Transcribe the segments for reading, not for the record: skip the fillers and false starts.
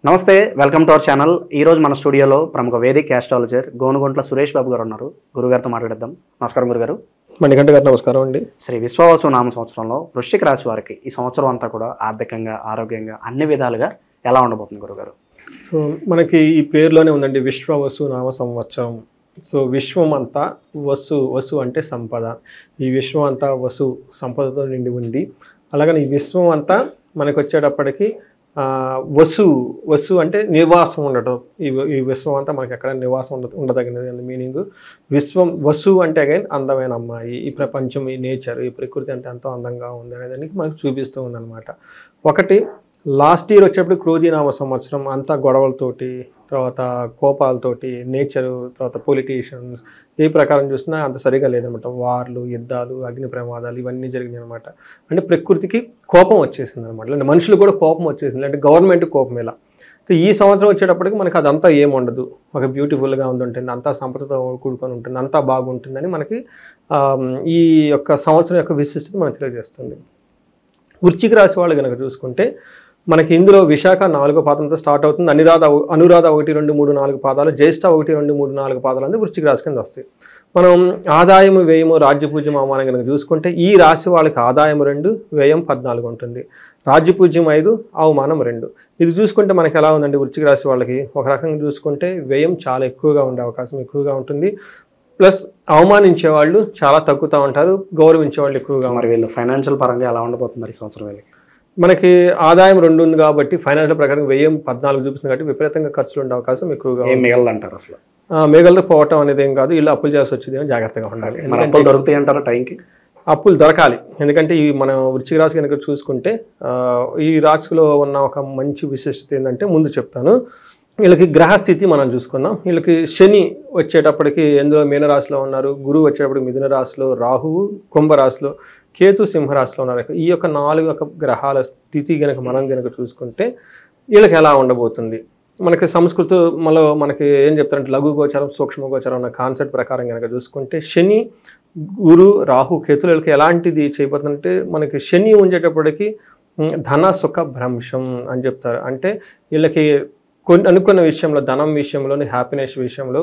నమస్తే welcome to our channel. ఈరోజు మన స్టూడియోలో ప్రముఖ వేదిక ఆస్ట్రాలజర్ గోనుగుంట్ల సురేష్ బాబు గారు ఉన్నారు. గురుగారితో మాట్లాడేద్దాం. నమస్కారం గురుగారు. మణికంఠ గారు నమస్కారం అండి. శ్రీ విశ్వావసు నామ సంవత్సరంలో వృశ్చిక రాశి వారికి ఈ సంవత్సరం అంతా కూడా ఆర్థికంగా, ఆరోగ్యంగా అన్ని విధాలుగా ఎలా ఉండబోతుంది గురుగారు? సో మనకి ఈ పేరులోనే ఉందండి, విశ్వవసు నామ సంవత్సరం. సో విశ్వం అంతా వసు అంటే సంపద. ఈ విశ్వం అంతా సంపదతో నిండి ఉంది. అలాగని ఈ విశ్వం అంతా మనకు వచ్చేటప్పటికి వసు అంటే నివాసం ఉండటం. ఈ విశ్వం అంతా మనకి ఎక్కడ నివాసం ఉండదగినది మీనింగ్. వసు అంటే అగైన్ అందమైన అమ్మాయి. ఈ ప్రపంచం, ఈ నేచర్, ఈ ప్రకృతి అంటే ఎంతో అందంగా ఉంది అనేదానికి మనకు చూపిస్తూ ఉందన్నమాట. ఒకటి లాస్ట్ ఇయర్ వచ్చేప్పుడు క్రోధీనామ సంవత్సరం అంతా గొడవలతోటి, తర్వాత కోపాలతోటి, నేచరు, తర్వాత పొలిటీషియన్స్ ఏ ప్రకారం చూసినా అంత సరిగా లేదనమాట. వార్లు, యుద్ధాలు, అగ్ని ప్రమాదాలు ఇవన్నీ జరిగినాయి అనమాట. అంటే ప్రకృతికి కోపం వచ్చేసింది అనమాట. అంటే మనుషులు కూడా కోపం వచ్చేసింది, అంటే గవర్నమెంట్ కోపం ఇలా. సో ఈ సంవత్సరం వచ్చేటప్పటికి మనకి అదంతా ఏముండదు, ఒక బ్యూటిఫుల్గా ఉంటుంది, అంతా సంపదతో కూడుకొని ఉంటుంది, అంతా బాగుంటుందని మనకి ఈ యొక్క సంవత్సరం యొక్క విశిష్టత మనకు తెలియజేస్తుంది. వృశ్చిక రాశి వాళ్ళు కనుక చూసుకుంటే మనకి ఇందులో విశాఖ 4వ పాదంతో స్టార్ట్ అవుతుంది. అనురాధ 1, 2, 3, 4 పాదాలు, జ్యేష్ఠ 1, 2, 3, 4 పాదాలు అనేది వృశ్చిక రాశి కింద వస్తాయి. మనం ఆదాయము, వ్యయము, రాజ్యపూజ్యం, అవమానం కనుక చూసుకుంటే ఈ రాశి వాళ్ళకి ఆదాయం 2, వ్యయం 14 ఉంటుంది. రాజ్యపూజ్యం 5, అవమానం 2. ఇది చూసుకుంటే మనకి ఎలా ఉందండి వృశ్చిక రాశి వాళ్ళకి? ఒక రకంగా చూసుకుంటే వ్యయం చాలా ఎక్కువగా ఉండే అవకాశం ఎక్కువగా ఉంటుంది. ప్లస్ అవమానించే వాళ్ళు చాలా తగ్గుతూ ఉంటారు, గౌరవించే వాళ్ళు ఎక్కువగా. మరి వీళ్ళు ఫైనాన్షియల్ పరంగా ఎలా ఉండబోతున్నారు ఈ సంవత్సరం? వీళ్ళకి మనకి ఆదాయం 2 ఉంది కాబట్టి ఫైనాన్షియల్ ప్రకారం వ్యయం 14 చూపిస్తుంది కాబట్టి విపరీతంగా ఖర్చులు ఉండే అవకాశం ఎక్కువగా. ఏం మిగలదంటారు అసలు? మిగలతో పోవటం అనేది ఏం కాదు, ఇల్లు అప్పులు చేసి వచ్చేది జాగ్రత్తగా ఉండాలి. అప్పులు దొరుకుతాయి అంటారా టైంకి? అప్పులు దొరకాలి. ఎందుకంటే ఈ మనం వృశ్చిక రాశి కనుక చూసుకుంటే ఈ రాశిలో ఉన్న ఒక మంచి విశిష్టత ఏంటంటే ముందు చెప్తాను. వీళ్ళకి గ్రహస్థితి మనం చూసుకుందాం. వీళ్ళకి శని వచ్చేటప్పటికి ఎందులో మీనరాశిలో ఉన్నారు, గురువు వచ్చేటప్పటికి మిథున రాశిలో, రాహువు కుంభరాశిలో, కేతు సింహరాశిలో ఉన్నారు. ఈ యొక్క 4 గ్రహాల స్థితి కనుక మనం కనుక చూసుకుంటే వీళ్ళకి ఎలా ఉండబోతుంది? మనకి సంస్కృతంలో మనకి ఏం చెప్తారంటే లఘు గోచారం, సూక్ష్మ గోచారం అన్న కాన్సెప్ట్ ప్రకారం కనుక చూసుకుంటే శని, గురు, రాహు, కేతులు వీళ్ళకి ఎలాంటిది చేయబోతుందంటే మనకి శని ఉండేటప్పటికి ధన సుఖ భ్రంశం అని చెప్తారు. అంటే వీళ్ళకి అనుకున్న విషయంలో, ధనం విషయంలోని, హ్యాపీనెస్ విషయంలో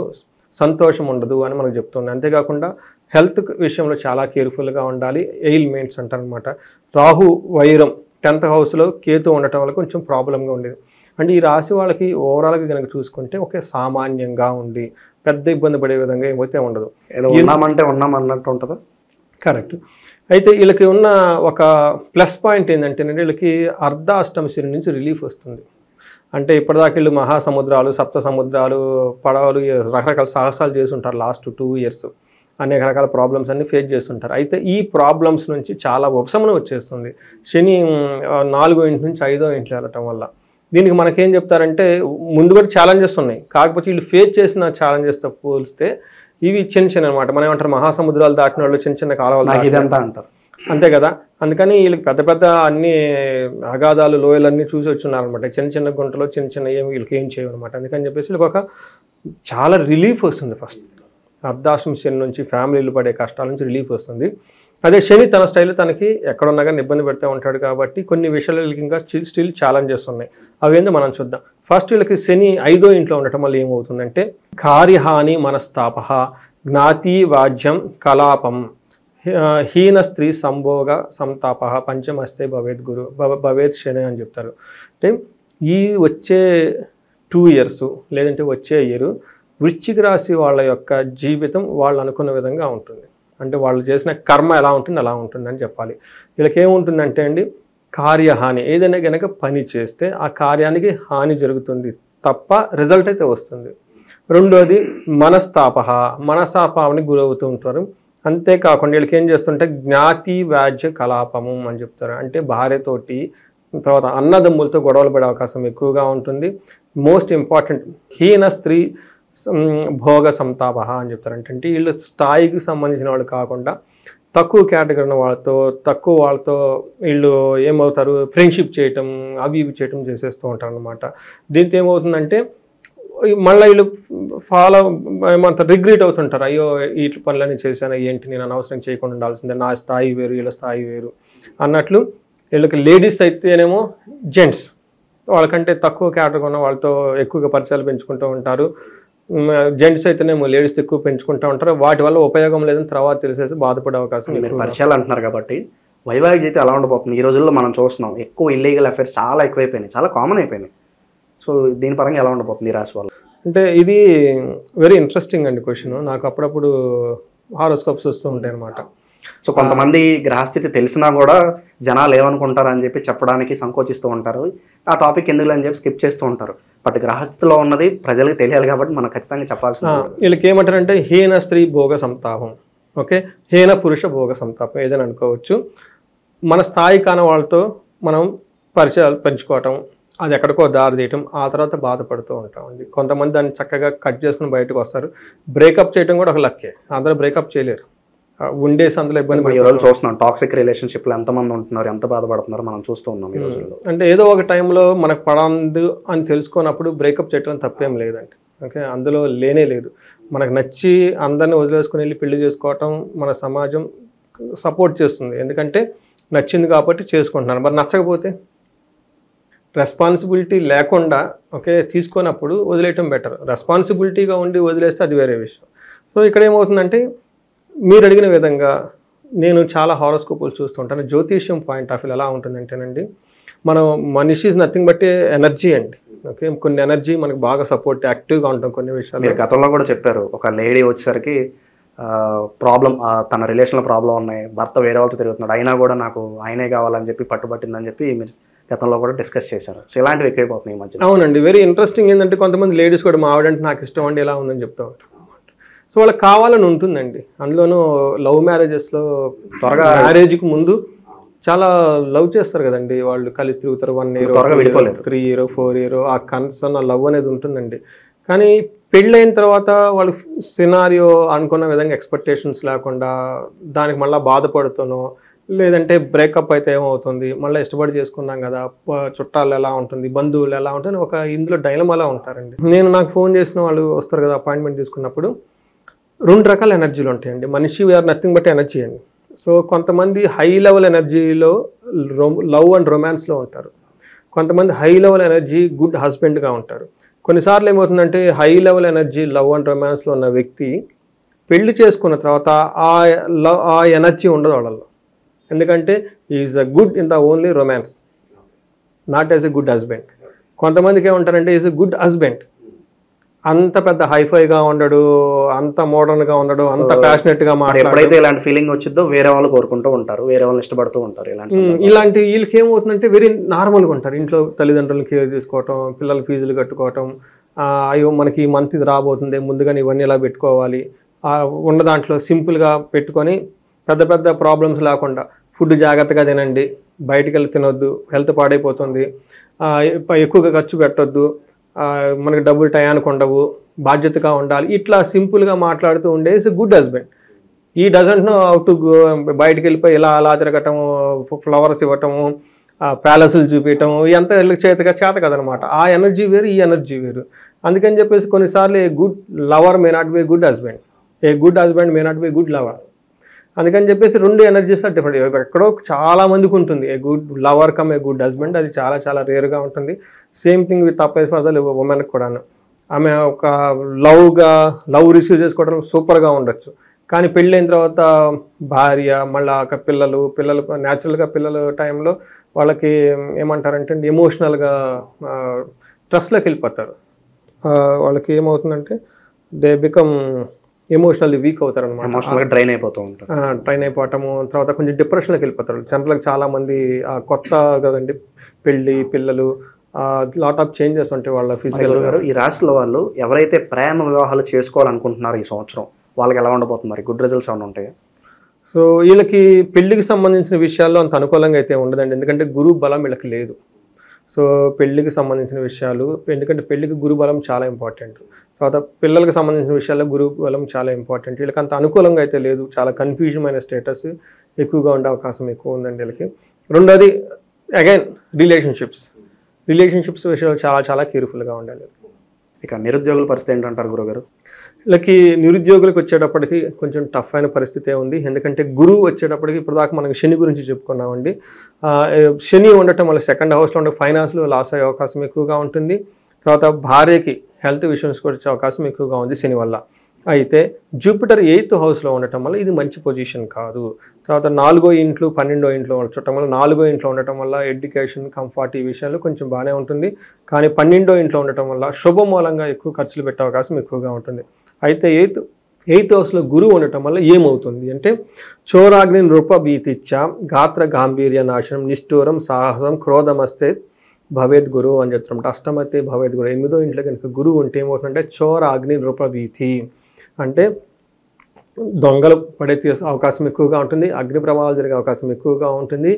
సంతోషం ఉండదు అని మనకు చెప్తుంది. అంతేకాకుండా హెల్త్ విషయంలో చాలా కేర్ఫుల్గా ఉండాలి. ఎయిల్మెంట్స్ అంటారు అనమాట. రాహు వైరం 10th హౌస్లో కేతు ఉండటం వల్ల కొంచెం ప్రాబ్లంగా ఉండేది. అంటే ఈ రాశి వాళ్ళకి ఓవరాల్గా కనుక చూసుకుంటే ఒకే సామాన్యంగా ఉండి పెద్ద ఇబ్బంది పడే విధంగా ఏమైతే ఉండదు. ఏదో ఉన్నామంటే ఉన్నాం అన్నట్టు ఉంటుందా? కరెక్ట్. అయితే వీళ్ళకి ఉన్న ఒక ప్లస్ పాయింట్ ఏంటంటే వీళ్ళకి అర్ధాష్టమ శని నుంచి రిలీఫ్ వస్తుంది. అంటే ఇప్పటిదాకా వీళ్ళు మహాసముద్రాలు, సప్త సముద్రాలు, పడవలు, రకరకాల సాహసాలు చేసి ఉంటారు లాస్ట్ 2 ఇయర్స్. అనేక రకాల ప్రాబ్లమ్స్ అన్ని ఫేస్ చేస్తుంటారు. అయితే ఈ ప్రాబ్లమ్స్ నుంచి చాలా ఉపశమనం వచ్చేస్తుంది శని 4వ ఇంటి నుంచి 5వ ఇంట్లో వెళ్ళటం వల్ల. దీనికి మనకేం చెప్తారంటే ముందు కూడా ఛాలెంజెస్ ఉన్నాయి, కాకపోతే వీళ్ళు ఫేస్ చేసిన ఛాలెంజెస్తో పోలిస్తే ఇవి చిన్న అనమాట. మనం ఏమంటారు, మహాసముద్రాలు దాటిన వాళ్ళు చిన్న కాలువలు ఇదంతా అంటారు, అంతే కదా. అందుకని వీళ్ళకి పెద్ద అన్ని అగాధాలు, లోయలన్నీ చూసి వచ్చున్నారనమాట. చిన్న గుంటలో చిన్న ఏమి వీళ్ళకి ఏం చేయమన్నమాట. అందుకని చెప్పేసి వీళ్ళకి ఒక చాలా రిలీఫ్ వస్తుంది. ఫస్ట్ అర్ధాష్టమ శని నుంచి ఫ్యామిలీలు పడే కష్టాల నుంచి రిలీఫ్ వస్తుంది. అదే శని తన స్టైల్లో తనకి ఎక్కడున్నా కానీ ఇబ్బంది పెడుతూ ఉంటాడు కాబట్టి కొన్ని విషయాలు వీళ్ళకి ఇంకా స్టిల్ ఛాలెంజెస్ ఉన్నాయి. అవేందో మనం చూద్దాం. ఫస్ట్ వీళ్ళకి శని 5వ ఇంట్లో ఉండటం వల్ల ఏమవుతుందంటే కార్యహాని, మనస్తాప, జ్ఞాతి వాజ్యం, కలాపం, హీన స్త్రీ సంభోగ సంతాప, పంచమస్తే భవేత్ శని అని చెప్తారు. అంటే ఈ వచ్చే 2 ఇయర్స్ లేదంటే వచ్చే ఇయర్ వృశ్చిక రాశి వాళ్ళ యొక్క జీవితం వాళ్ళు అనుకున్న విధంగా ఉంటుంది. అంటే వాళ్ళు చేసిన కర్మ ఎలా ఉంటుంది అలా ఉంటుంది అని చెప్పాలి. వీళ్ళకి ఏముంటుందంటే అండి, కార్యహాని, ఏదైనా కనుక పని చేస్తే ఆ కార్యానికి హాని జరుగుతుంది తప్ప రిజల్ట్ అయితే వస్తుంది. రెండోది మనస్తాపానికి గురవుతూ ఉంటారు. అంతేకాకుండా వీళ్ళకి ఏం చేస్తుంటే జ్ఞాతి వ్యాజ్య కలాపము అని చెప్తారు. అంటే భార్యతోటి, తర్వాత అన్నదమ్ములతో గొడవలు పడే అవకాశం ఎక్కువగా ఉంటుంది. మోస్ట్ ఇంపార్టెంట్ హీన స్త్రీ భోగ సంతాప అని చెప్తారు. అంటే వీళ్ళు స్థాయికి సంబంధించిన వాళ్ళు కాకుండా తక్కువ కేటగిరీ ఉన్న వాళ్ళతో వీళ్ళు ఏమవుతారు, ఫ్రెండ్షిప్ చేయటం, అవి ఇవి చేయటం చేసేస్తూ ఉంటారు అనమాట. దీంతో ఏమవుతుందంటే మళ్ళీ వీళ్ళు ఏమంటారు, రిగ్రెట్ అవుతుంటారు. అయ్యో ఈ పనులన్నీ చేశాను, ఏంటి నేను అనవసరం చేయకుండా ఉండాల్సిందే, నా స్థాయి వేరు వీళ్ళ స్థాయి వేరు అన్నట్లు. వీళ్ళకి లేడీస్ అయితేనేమో జెంట్స్ వాళ్ళకంటే తక్కువ క్యాటర్గా ఉన్న వాళ్ళతో ఎక్కువగా పరిచయాలు పెంచుకుంటూ ఉంటారు. జెంట్స్ అయితేనేమో లేడీస్ ఎక్కువ పెంచుకుంటూ ఉంటారు. వాటి వల్ల ఉపయోగం లేదని తర్వాత తెలిసేసి బాధపడే అవకాశం మీరు పరిచయాలు అంటున్నారు కాబట్టి వైవాహిక జీవితం ఎలా ఉండబోతుంది? ఈ రోజుల్లో మనం చూస్తున్నాం ఎక్కువ ఇల్లీగల్ అఫైర్స్ చాలా ఎక్కువైపోయినాయి, చాలా కామన్ అయిపోయినాయి. సో దీని పరంగా ఎలా ఉండబోతుంది ఈ రాశి వాళ్ళు? అంటే ఇది వెరీ ఇంట్రెస్టింగ్ అండి క్వశ్చన్. నాకు అప్పుడప్పుడు హారోస్కోప్స్ వస్తూ ఉంటాయి అనమాట. సో కొంతమంది గ్రహస్థితి తెలిసినా కూడా జనాలు ఏమనుకుంటారు అని చెప్పి చెప్పడానికి సంకోచిస్తూ ఉంటారు. ఆ టాపిక్ ఎందుకు అని చెప్పి స్కిప్ చేస్తూ ఉంటారు. బట్ గ్రహస్థితిలో ఉన్నది ప్రజలకు తెలియాలి కాబట్టి మనం ఖచ్చితంగా చెప్పాల్సింది. వీళ్ళకి ఏమంటారంటే హీన స్త్రీ భోగ సంతాపం, ఓకే, హీన పురుష భోగ సంతాపం ఏదైనా అనుకోవచ్చు. మన స్థాయి కాని వాళ్ళతో మనం పరిచయాలు పెంచుకోవటం, అది ఎక్కడికో దారి తీయటం, ఆ తర్వాత బాధపడుతూ ఉంటామండి. కొంతమంది దాన్ని చక్కగా కట్ చేసుకుని బయటకు వస్తారు. బ్రేకప్ చేయడం కూడా ఒక లక్కే. అందరూ బ్రేకప్ చేయలేరు, ఉండేసి అందులో ఇబ్బంది. ఈ రోజు చూస్తున్నాం టాక్సిక్ రిలేషన్షిప్లో ఎంతమంది ఉంటున్నారు, ఎంత బాధపడుతున్నారు మనం చూస్తూ ఉన్నాం ఈ రోజుల్లో. అంటే ఏదో ఒక టైంలో మనకు పడదు అని తెలుసుకున్నప్పుడు బ్రేకప్ చేయడం తప్పేం లేదండి. ఓకే, అందులో లేనే లేదు. మనకు నచ్చి అందరిని వదిలేసుకుని వెళ్ళి పెళ్లి చేసుకోవటం మన సమాజం సపోర్ట్ చేస్తుంది. ఎందుకంటే నచ్చింది కాబట్టి చేసుకుంటున్నాను. మరి నచ్చకపోతే రెస్పాన్సిబిలిటీ లేకుండా ఓకే తీసుకున్నప్పుడు వదిలేయటం బెటర్. రెస్పాన్సిబిలిటీగా ఉండి వదిలేస్తే అది వేరే విషయం. సో ఇక్కడ ఏమవుతుందంటే మీరు అడిగిన విధంగా నేను చాలా హారోస్కోపులు చూస్తుంటాను. జ్యోతిష్యం పాయింట్ ఆఫ్ వ్యూ ఎలా ఉంటుందంటేనండి, మనం మనిషి ఈజ్ నథింగ్ బట్ ఎనర్జీ అండి. ఓకే, కొన్ని ఎనర్జీ మనకు బాగా సపోర్ట్, యాక్టివ్గా ఉంటాం కొన్ని విషయాలు. మీరు గతంలో కూడా చెప్పారు, ఒక లేడీ వచ్చేసరికి ప్రాబ్లం, తన రిలేషన్లో ప్రాబ్లం ఉన్నాయి, భర్త వేరే వాళ్ళతో తిరుగుతున్నాడు, అయినా కూడా నాకు ఆయనే కావాలని చెప్పి పట్టుబట్టిందని చెప్పి మీరు గతంలో కూడా డిస్కస్ చేశారు. సో ఇలాంటివి ఎక్కువైపోతున్నాయి ఈ మధ్య. అవునండి, వెరీ ఇంట్రెస్టింగ్ ఏంటంటే కొంతమంది లేడీస్ కూడా మా ఆవిడంటే నాకు ఇష్టం అండి ఎలా ఉందని చెప్తా ఉంటారు. సో వాళ్ళకి కావాలని ఉంటుందండి. అందులోనూ లవ్ మ్యారేజెస్లో త్వరగా మ్యారేజ్కి ముందు చాలా లవ్ చేస్తారు కదండి, వాళ్ళు కలిసి తిరుగుతారు 1 year, త్వరగా విడిపోలేదు, 3 years, 4 years, ఆ కన్సర్న్ ఆ లవ్ అనేది ఉంటుందండి. కానీ పెళ్ళైన తర్వాత వాళ్ళు సినారియో అనుకున్న విధంగా ఎక్స్పెక్టేషన్స్ లేకుండా దానికి మళ్ళీ బాధపడుతానో, లేదంటే బ్రేకప్ అయితే ఏమవుతుంది, మళ్ళీ ఇష్టపడి చేసుకున్నాం కదా, చుట్టాలు ఎలా ఉంటుంది, బంధువులు ఎలా ఉంటుంది, ఒక ఇందులో డైలమాలా ఉంటారండి. నాకు ఫోన్ చేసిన వాళ్ళు వస్తారు కదా అపాయింట్మెంట్ తీసుకున్నప్పుడు, 2 రకాల ఎనర్జీలు ఉంటాయండి. మనిషి వీఆర్ నథింగ్ బట్ ఎనర్జీ అండి. సో కొంతమంది హై లెవెల్ ఎనర్జీలో లవ్ అండ్ రొమాన్స్లో ఉంటారు. కొంతమంది హై లెవెల్ ఎనర్జీ గుడ్ హస్బెండ్గా ఉంటారు. కొన్నిసార్లు ఏమవుతుందంటే high level energy love and రొమాన్స్లో ఉన్న వ్యక్తి పెళ్లి చేసుకున్న తర్వాత ఆ ఎనర్జీ ఉండదు వాళ్ళలో. ఎందుకంటే is a good in the only romance, not as a good husband. కొంతమందికి ఏమంటారంటే ఈజ్ ఎ గుడ్ హస్బెండ్, అంత పెద్ద హైఫైగా ఉండడు, అంత మోడర్న్గా ఉండడు, అంత ప్యాషనెట్గా మాట్లాడు. ఎప్పుడైతే ఇలాంటి ఫీలింగ్ వచ్చిందో వేరే వాళ్ళు కోరుకుంటూ ఉంటారు, వేరే వాళ్ళని ఇష్టపడుతూ ఉంటారు. ఇలాంటి వీళ్ళకి ఏమవుతుందంటే వెరీ నార్మల్గా ఉంటారు. ఇంట్లో తల్లిదండ్రులను కేర్ తీసుకోవటం, పిల్లల ఫీజులు కట్టుకోవటం, అయ్యో మనకి ఈ మంత్ ఇది రాబోతుంది ముందుగానే ఇవన్నీ ఇలా పెట్టుకోవాలి, ఉన్న దాంట్లో సింపుల్గా పెట్టుకొని పెద్ద పెద్ద ప్రాబ్లమ్స్ లేకుండా ఫుడ్ జాగ్రత్తగా తినండి, బయటికి వెళ్ళి తినొద్దు, హెల్త్ పాడైపోతుంది, ఎక్కువగా ఖర్చు పెట్టొద్దు, మనకి డబ్బులు టయానికి ఉండవు, బాధ్యతగా ఉండాలి, ఇట్లా సింపుల్గా మాట్లాడుతూ ఉండే ఇస్ గుడ్ హస్బెండ్. ఈ doesn't know how to go, బయటికి వెళ్ళిపోయి ఇలా అలా తిరగటము, ఫ్లవర్స్ ఇవ్వటము, ప్యాలెస్లు చూపించటము, ఎంత చేత కదనమాట. ఆ ఎనర్జీ వేరు, ఈ ఎనర్జీ వేరు. అందుకని చెప్పేసి కొన్నిసార్లు a good lover may not be good husband, a good husband may not be good lover. అందుకని చెప్పేసి 2 ఎనర్జీస్ ఆర్ డిఫరెంట్. ఎక్కడో చాలా మందికి ఉంటుంది a good lover come a good husband, అది చాలా చాలా రేర్గా ఉంటుంది. Same thing with applies for the ఉమెన్కి కూడాను. ఆమె ఒక లవ్ రిసీవ్ చేసుకోవడం సూపర్గా ఉండొచ్చు, కానీ పెళ్ళైన తర్వాత భార్య మళ్ళీ పిల్లలు న్యాచురల్గా పిల్లల టైంలో వాళ్ళకి ఏమంటారంటే ఎమోషనల్గా స్ట్రెస్లోకి వెళ్ళిపోతారు. వాళ్ళకి ఏమవుతుందంటే దే బికమ్ ఎమోషనల్లీ వీక్ అవుతారు అనమాట, డ్రైన్ అయిపోతూ ఉంటారు. ట్రైన్ అయిపోవటము, తర్వాత కొంచెం డిప్రెషన్లోకి వెళ్ళిపోతారు. జనరల్గా చాలామంది కొత్త కదండి పెళ్ళి, పిల్లలు, లాట్ ఆఫ్ చేంజెస్ ఉంటాయి వాళ్ళ ఫిజికల్ గారు. ఈ రాశిలో వాళ్ళు ఎవరైతే ప్రేమ వివాహాలు చేసుకోవాలనుకుంటున్నారో ఈ సంవత్సరం వాళ్ళకి ఎలా ఉండబోతున్నారు? గుడ్ రిజల్ట్స్ ఏమైనా ఉంటాయి? సో వీళ్ళకి పెళ్లికి సంబంధించిన విషయాల్లో అంత అనుకూలంగా అయితే ఉండదండి, ఎందుకంటే గురు బలం వీళ్ళకి లేదు. సో పెళ్లికి సంబంధించిన విషయాలు, ఎందుకంటే పెళ్లికి గురు బలం చాలా ఇంపార్టెంట్. తర్వాత పిల్లలకు సంబంధించిన విషయాల్లో గురు బలం చాలా ఇంపార్టెంట్. వీళ్ళకి అంత అనుకూలంగా అయితే లేదు, చాలా కన్ఫ్యూజన్ అయిన స్టేటస్ ఎక్కువగా ఉండే అవకాశం ఎక్కువ ఉందండి వీళ్ళకి. రెండోది అగైన్ రిలేషన్షిప్స్ విషయంలో చాలా చాలా కేర్ఫుల్గా ఉండాలి. ఇక నిరుద్యోగుల పరిస్థితి ఏంటంటారు గురుగారు? వీళ్ళకి నిరుద్యోగులకు వచ్చేటప్పటికి కొంచెం టఫ్ అయిన పరిస్థితే ఉంది. ఎందుకంటే గురువు వచ్చేటప్పటికి ఇప్పుడు దాకా మనం శని గురించి చెప్పుకున్నామండి. శని ఉండటం వల్ల సెకండ్ హౌస్లో ఉండే ఫైనాన్స్లో లాస్ అయ్యే అవకాశం ఎక్కువగా ఉంటుంది. తర్వాత భార్యకి హెల్త్ ఇష్యూస్ కూడా వచ్చే అవకాశం ఎక్కువగా ఉంది శని వల్ల. అయితే జూపిటర్ 8th హౌస్లో ఉండటం వల్ల ఇది మంచి పొజిషన్ కాదు. తర్వాత 4వ ఇంట్లో 12వ ఇంట్లో ఉండటం వల్ల 4వ ఇంట్లో ఉండటం వల్ల ఎడ్యుకేషన్ కంఫర్ట్ ఈ విషయాల్లో కొంచెం బాగానే ఉంటుంది. కానీ 12వ ఇంట్లో ఉండటం వల్ల శుభమూలంగా ఎక్కువ ఖర్చులు పెట్టే అవకాశం ఎక్కువగా ఉంటుంది. అయితే 8th హౌస్లో గురువు ఉండటం వల్ల ఏమవుతుంది అంటే చోరాగ్ని నృపభీతిచ్చ గాత్ర గాంభీర్య నాశనం నిష్ఠూరం సాహసం క్రోధమస్తే భవేద్ గురువు అని చెప్తాం. అష్టమతే భవేద్ గురువు. 8వ ఇంట్లో కనుక గురువు ఉంటే ఏమవుతుందంటే చోరాగ్ని నృపభీతి అంటే దొంగలు పడే అవకాశం ఎక్కువగా ఉంటుంది. అగ్ని ప్రమాదాలు జరిగే అవకాశం ఎక్కువగా ఉంటుంది.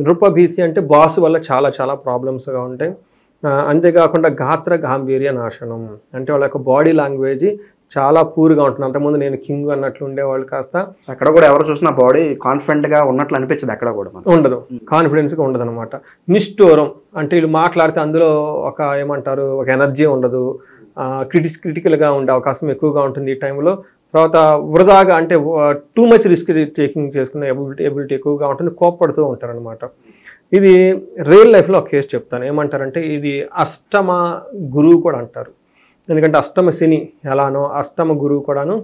నృపభీతి అంటే బాస్ వల్ల చాలా చాలా ప్రాబ్లమ్స్గా ఉంటాయి. అంతేకాకుండా గాత్ర గాంభీర్య నాశనం అంటే వాళ్ళ యొక్క బాడీ లాంగ్వేజ్ చాలా పూర్గా ఉంటుంది. అంతకుముందు నేను కింగ్ అన్నట్లు ఉండేవాళ్ళు కాస్త అక్కడ కూడా ఎవరు చూసినా బాడీ కాన్ఫిడెంట్గా ఉన్నట్లు అనిపించదు. అక్కడ కూడా ఉండదు, కాన్ఫిడెన్స్గా ఉండదు అనమాట. నిష్ఠూరం అంటే వీళ్ళు మాట్లాడితే అందులో ఒక ఏమంటారు ఒక ఎనర్జీ ఉండదు. క్రిటికల్గా ఉండే అవకాశం ఎక్కువగా ఉంటుంది ఈ టైంలో. తర్వాత వృధాగా అంటే టూ మచ్ రిస్క్ టేకింగ్ చేసుకునే ఎబిలిటీ ఎక్కువగా ఉంటుంది. కోప్పడుతూ ఉంటారనమాట. ఇది రియల్ లైఫ్లో ఒక కేసు చెప్తాను. ఏమంటారంటే ఇది అష్టమ గురువు కూడా అంటారు. ఎందుకంటే అష్టమ శని ఎలానో అష్టమ గురువు కూడాను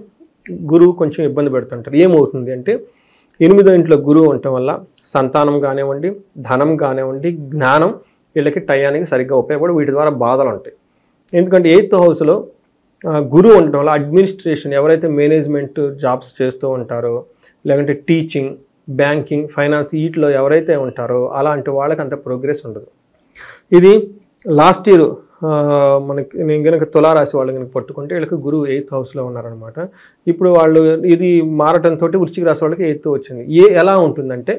గురువు కొంచెం ఇబ్బంది పెడుతుంటారు. ఏమవుతుంది అంటే 8వ ఇంట్లో గురువు ఉండటం వల్ల సంతానం కానివ్వండి, ధనం కానివ్వండి, జ్ఞానం వీళ్ళకి టయానికి సరిగ్గా ఉపయోగపడి వీటి ద్వారా బాధలు ఉంటాయి. ఎందుకంటే 8th హౌస్లో గురువు ఉండటం వల్ల అడ్మినిస్ట్రేషన్ ఎవరైతే మేనేజ్మెంట్ జాబ్స్ చేస్తూ ఉంటారో లేదంటే టీచింగ్, బ్యాంకింగ్, ఫైనాన్స్ వీటిలో ఎవరైతే ఉంటారో అలాంటి వాళ్ళకి అంత ప్రోగ్రెస్ ఉండదు. ఇది లాస్ట్ ఇయర్ మనకి నేను కనుక తులారాశి వాళ్ళు కనుక పట్టుకుంటే వీళ్ళకి గురువు 8th హౌస్లో ఉన్నారనమాట. ఇప్పుడు వాళ్ళు ఇది మారటంతో వృశ్చిక రాశి వాళ్ళకి 8th వచ్చింది. ఎలా ఉంటుందంటే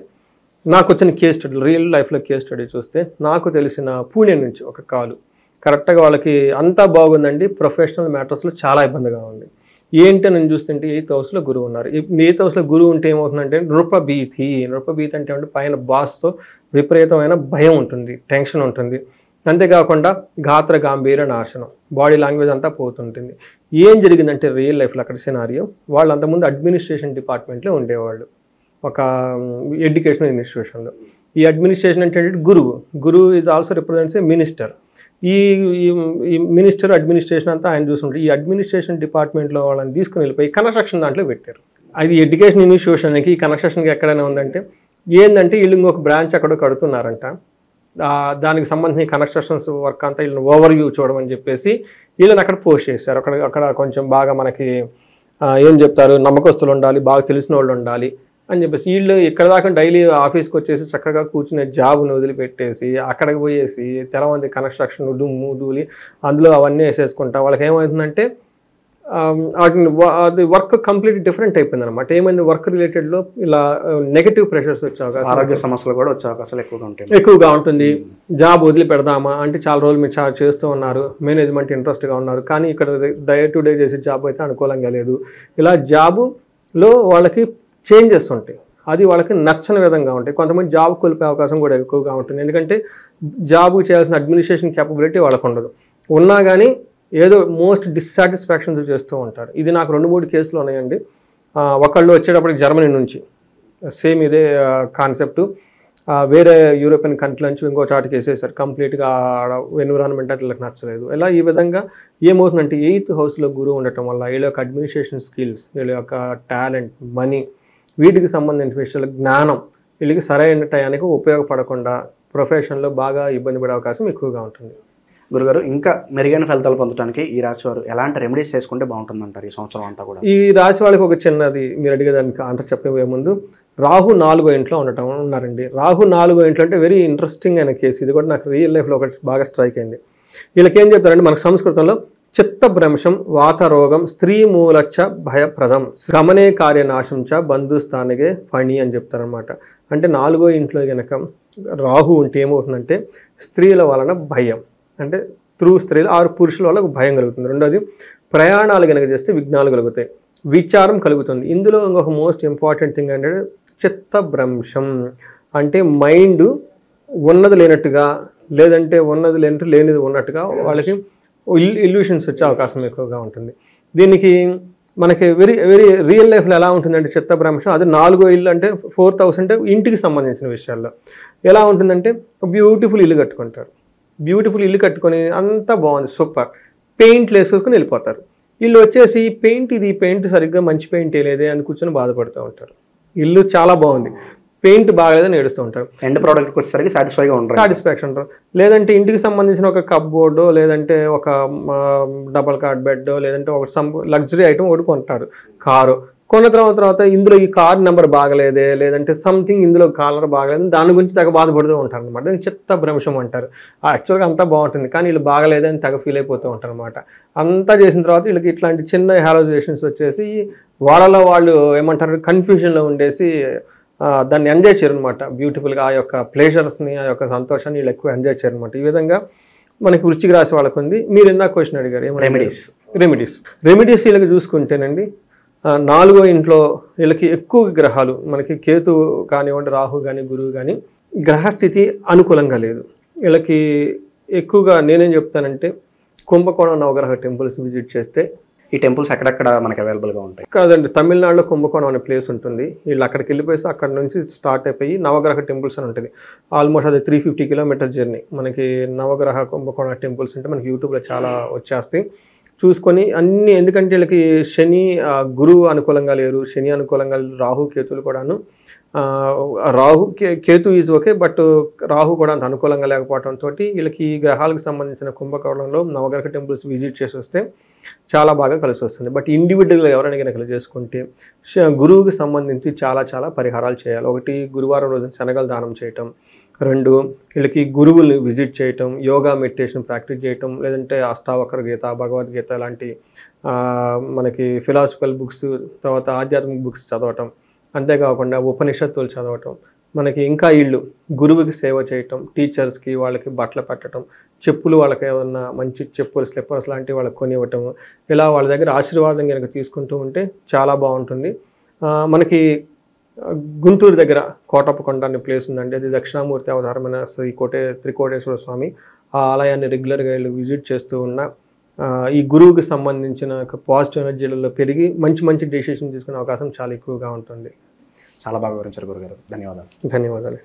నాకు వచ్చిన కేస్ స్టడీ రియల్ లైఫ్లో కేస్ స్టడీ చూస్తే నాకు తెలిసిన పూణే నుంచి ఒక కాలు కరెక్ట్గా వాళ్ళకి అంతా బాగుందండి. ప్రొఫెషనల్ మ్యాటర్స్లో చాలా ఇబ్బందిగా ఉంది. ఏంటి నేను చూస్తుంటే 8th హౌస్లో గురువు ఉన్నారు. 8th హౌస్లో గురువు ఉంటే ఏమవుతుందంటే నృపభీతి అంటే పైన బాస్తో విపరీతమైన భయం ఉంటుంది, టెన్షన్ ఉంటుంది. అంతేకాకుండా గాత్ర గాంభీర్య నాశనం, బాడీ లాంగ్వేజ్ అంతా పోతుంటుంది. ఏం జరిగిందంటే రియల్ లైఫ్లో అక్కడ సినారియో వాళ్ళు అంతకుముందు అడ్మినిస్ట్రేషన్ డిపార్ట్మెంట్లో ఉండేవాళ్ళు ఒక ఎడ్యుకేషన్ ఇన్స్టిట్యూషన్లో. ఈ అడ్మినిస్ట్రేషన్ అంటే గురువు is also represents A minister. ఈ మినిస్టర్ అడ్మినిస్ట్రేషన్ అంతా ఆయన చూస్తుంటారు. ఈ అడ్మినిస్ట్రేషన్ డిపార్ట్మెంట్లో వాళ్ళని తీసుకుని వెళ్ళిపోయి కన్స్ట్రక్షన్ దాంట్లో పెట్టారు. అది ఎడ్యుకేషన్ ఇన్స్టిట్యూషన్కి ఈ కన్స్ట్రక్షన్కి ఎక్కడైనా ఉందంటే ఏంటంటే వీళ్ళు ఇంకొక బ్రాంచ్ అక్కడ కడుతున్నారంట. దానికి సంబంధించిన కన్స్ట్రక్షన్స్ వర్క్ అంతా వీళ్ళని ఓవర్ వ్యూ చూడమని చెప్పేసి వీళ్ళని అక్కడ పోస్ట్ చేశారు. అక్కడ కొంచెం బాగా మనకి ఏం చెప్తారు నమ్మకస్తులు ఉండాలి, బాగా తెలిసిన వాళ్ళు ఉండాలి అని చెప్పేసి వీళ్ళు ఇక్కడ దాకా డైలీ ఆఫీస్కి వచ్చేసి చక్కగా కూర్చునే జాబ్ను వదిలిపెట్టేసి అక్కడికి పోయేసి తెలవంది కన్స్ట్రక్షన్ దుమ్ము ధూళి అందులో అవన్నీ వేసేసుకుంటా వాళ్ళకి ఏమవుతుందంటే అది వర్క్ కంప్లీట్ డిఫరెంట్ అయిపోయింది అనమాట. ఏమైంది వర్క్ రిలేటెడ్లో ఇలా నెగటివ్ ప్రెషర్స్ వచ్చే అవకాశం, ఆరోగ్య సమస్యలు కూడా వచ్చే అవకాశాలు ఎక్కువగా ఉంటుంది. జాబ్ వదిలి పెడదామా అంటే చాలా రోజులు మీరు చాలా చేస్తూ ఉన్నారు, మేనేజ్మెంట్ ఇంట్రెస్ట్గా ఉన్నారు, కానీ ఇక్కడ డే టు డే చేసే జాబ్ అయితే అనుకూలంగా లేదు. ఇలా జాబులో వాళ్ళకి చేంజెస్ ఉంటాయి, అది వాళ్ళకి నచ్చని విధంగా ఉంటాయి. కొంతమంది జాబ్ కోల్పోయే అవకాశం కూడా ఎక్కువగా ఉంటుంది. ఎందుకంటే జాబ్ చేయాల్సిన అడ్మినిస్ట్రేషన్ క్యాపబిలిటీ వాళ్ళకు ఉండదు. ఉన్నా కానీ ఏదో మోస్ట్ డిస్సాటిస్ఫాక్షన్స్ చేస్తూ ఉంటారు. ఇది నాకు 2-3 కేసులు ఉన్నాయండి. ఒకళ్ళు వచ్చేటప్పటికి జర్మనీ నుంచి సేమ్ ఇదే కాన్సెప్ట్ వేరే యూరోపియన్ కంట్రీ నుంచి ఇంకో చాటుకి వేసేసారు. కంప్లీట్గా ఎన్విరాన్మెంట్ అంటే వీళ్ళకి నచ్చలేదు. ఇలా ఈ విధంగా ఏమవుతుందంటే 8th హౌస్లో గురువు ఉండటం వల్ల వీళ్ళ యొక్క అడ్మినిస్ట్రేషన్ స్కిల్స్, వీళ్ళ యొక్క టాలెంట్, మనీ వీటికి సంబంధించిన విషయాల జ్ఞానం వీళ్ళకి సరైన టయానికి ఉపయోగపడకుండా ప్రొఫెషన్లో బాగా ఇబ్బంది పడే అవకాశం ఎక్కువగా ఉంటుంది. గురుగారు, ఇంకా మెరుగైన ఫలితాలు పొందడానికి ఈ రాశి వారు ఎలాంటి రెమెడీస్ చేసుకుంటే బాగుంటుందంటారు ఈ సంవత్సరం అంతా కూడా? ఈ రాశి వాళ్ళకి ఒక చిన్నది మీరు అడిగేదానికి ఆన్సర్ చెప్పే ముందు రాహు 4వ ఇంట్లో ఉన్నారండి. రాహు 4వ ఇంట్లో అంటే వెరీ ఇంట్రెస్టింగ్ అయిన కేసు. ఇది కూడా నాకు రియల్ లైఫ్లో ఒకటి బాగా స్ట్రైక్ అయింది. వీళ్ళకి ఏం చెప్తారంటే మనకు సంస్కృతంలో చిత్తభ్రంశం వాతరోగం స్త్రీ మూలచ్చ భయప్రదం గమనే కార్యనాశం చ బంధుస్థానికే ఫణి అని చెప్తారనమాట. అంటే 4వ ఇంట్లో కనుక రాహు ఉంటే ఏమవుతుందంటే స్త్రీల వలన భయం, అంటే స్త్రీలు ఆరు పురుషుల వల్ల భయం కలుగుతుంది. రెండోది ప్రయాణాలు కనుక చేస్తే విఘ్నాలు కలుగుతాయి, విచారం కలుగుతుంది. ఇందులో ఇంకొక మోస్ట్ ఇంపార్టెంట్ థింగ్ అంటే చిత్తభ్రంశం అంటే మైండ్ ఉన్నది లేనట్టుగా లేదంటే ఉన్నది లేనట్టు లేనిది ఉన్నట్టుగా వాళ్ళకి ఇల్యూషన్స్ వచ్చే అవకాశం ఎక్కువగా ఉంటుంది. దీనికి మనకి వెరీ వెరీ రియల్ లైఫ్లో ఎలా ఉంటుందంటే చిత్తభ్రంశం అది 4వ ఇల్లు అంటే 4th హౌస్ అంటే ఇంటికి సంబంధించిన విషయాల్లో ఎలా ఉంటుందంటే బ్యూటిఫుల్ ఇల్లు కట్టుకుంటారు. బ్యూటిఫుల్ ఇల్లు కట్టుకొని అంతా బాగుంది సూపర్, పెయింట్లు వేసుకొని వెళ్ళిపోతారు. వీళ్ళు వచ్చేసి పెయింట్ సరిగ్గా మంచి పెయింట్ వేయలేదే అని కూర్చొని బాధపడుతూ ఉంటారు. ఇల్లు చాలా బాగుంది, పెయింట్ బాగలేదని ఏడుస్తూ ఉంటారు. ఎండ్ ప్రోడక్ట్కి వచ్చేసరికి సాటిస్ఫాక్షన్ ఉంటారు. లేదంటే ఇంటికి సంబంధించిన ఒక కప్బోర్డు, లేదంటే ఒక డబల్ కార్డ్ బెడ్, లేదంటే ఒక లగ్జరీ ఐటమ్ ఒకటి కొంటారు. కారు కొన్న తర్వాత ఇందులో ఈ కార్ నెంబర్ బాగలేదే, లేదంటే సంథింగ్ ఇందులో కాలర్ బాగలేదు, దాని గురించి తెగ బాధపడుతూ ఉంటారు అనమాట. చిత్త భ్రంశం అంటారు. యాక్చువల్గా అంతా బాగుంటుంది కానీ వీళ్ళు బాగలేదే అని తెగ ఫీల్ అయిపోతూ ఉంటారు అనమాట. అంతా చేసిన తర్వాత వీళ్ళకి ఇట్లాంటి చిన్న హాలోజేషన్స్ వచ్చేసి వాళ్ళలో వాళ్ళు ఏమంటారు కన్ఫ్యూజన్లో ఉండేసి దాన్ని ఎంజాయ్ చేయరు అనమాట. బ్యూటిఫుల్గా ఆ యొక్క ప్లేజర్స్ని, ఆ యొక్క సంతోషాన్ని వీళ్ళు ఎక్కువ ఎంజాయ్ చేయరు అనమాట. ఈ విధంగా మనకి వృశ్చిక రాశి వాళ్ళకు ఉంది. మీరు ఇందాక క్వశ్చన్ అడిగారు రెమెడీస్ వీళ్ళకి చూసుకుంటేనండి 4వ ఇంట్లో వీళ్ళకి ఎక్కువ గ్రహాలు మనకి కేతు కానివ్వండి, రాహు కానీ, గురువు కానీ గ్రహస్థితి అనుకూలంగా లేదు. వీళ్ళకి ఎక్కువగా నేనేం చెప్తానంటే కుంభకోణం నవగ్రహ టెంపుల్స్ విజిట్ చేస్తే, ఈ టెంపుల్స్ ఎక్కడెక్కడ మనకి అవైలబుల్గా ఉంటాయి? కాదండి, తమిళనాడులో కుంభకోణం అనే ప్లేస్ ఉంటుంది. వీళ్ళు అక్కడికి వెళ్ళిపోయి అక్కడ నుంచి స్టార్ట్ అయిపోయి నవగ్రహ టెంపుల్స్ అని ఉంటుంది. ఆల్మోస్ట్ అది 350 కిలోమీటర్స్ జర్నీ. మనకి నవగ్రహ కుంభకోణ టెంపుల్స్ అంటే మనకి యూట్యూబ్లో చాలా వచ్చేస్తాయి, చూసుకొని అన్నీ. ఎందుకంటే వీళ్ళకి శని గురువు అనుకూలంగా లేరు, శని అనుకూలంగా రాహు కేతులు కూడాను. Ketu is okay, but Rahu కూడా అంత అనుకూలంగా లేకపోవడంతో వీళ్ళకి ఈ గ్రహాలకు సంబంధించిన కుంభకోణంలో నవగ్రహ టెంపుల్స్ విజిట్ చేసి వస్తే చాలా బాగా కలిసి వస్తుంది. బట్ ఇండివిజువల్గా ఎవరైనా కనుక చేసుకుంటే గురువుకి సంబంధించి చాలా పరిహారాలు చేయాలి. ఒకటి, గురువారం రోజున శనగలు దానం చేయటం. 2, వీళ్ళకి గురువుల్ని విజిట్ చేయటం, యోగా మెడిటేషన్ ప్రాక్టీస్ చేయటం, లేదంటే అష్టావక్ర గీత, భగవద్గీత లాంటి మనకి ఫిలాసఫికల్ బుక్స్, తర్వాత ఆధ్యాత్మిక బుక్స్ చదవటం. అంతేకాకుండా ఉపనిషత్తులు చదవటం. మనకి ఇంకా వీళ్ళు గురువుకి సేవ చేయటం, టీచర్స్కి వాళ్ళకి బట్టలు పెట్టడం, చెప్పులు వాళ్ళకి ఏమన్నా మంచి చెప్పులు స్లిప్పర్స్ లాంటివి వాళ్ళకి కొనివ్వటం. ఇలా వాళ్ళ దగ్గర ఆశీర్వాదం కనుక తీసుకుంటూ ఉంటే చాలా బాగుంటుంది. మనకి గుంటూరు దగ్గర కోటప్పకొండ అనే ప్లేస్ ఉందండి. అది దక్షిణామూర్తి అవతారమైన శ్రీ త్రికోటేశ్వర స్వామి. ఆ ఆలయాన్ని రెగ్యులర్గా వీళ్ళు విజిట్ చేస్తూ ఉన్న ఈ గురువుకి సంబంధించిన పాజిటివ్ ఎనర్జీలలో పెరిగి మంచి డెసిషన్ తీసుకునే అవకాశం చాలా ఎక్కువగా ఉంటుంది. చాలా బాగా వివరించారు గురుగారు. ధన్యవాదాలు. ధన్యవాదాలు.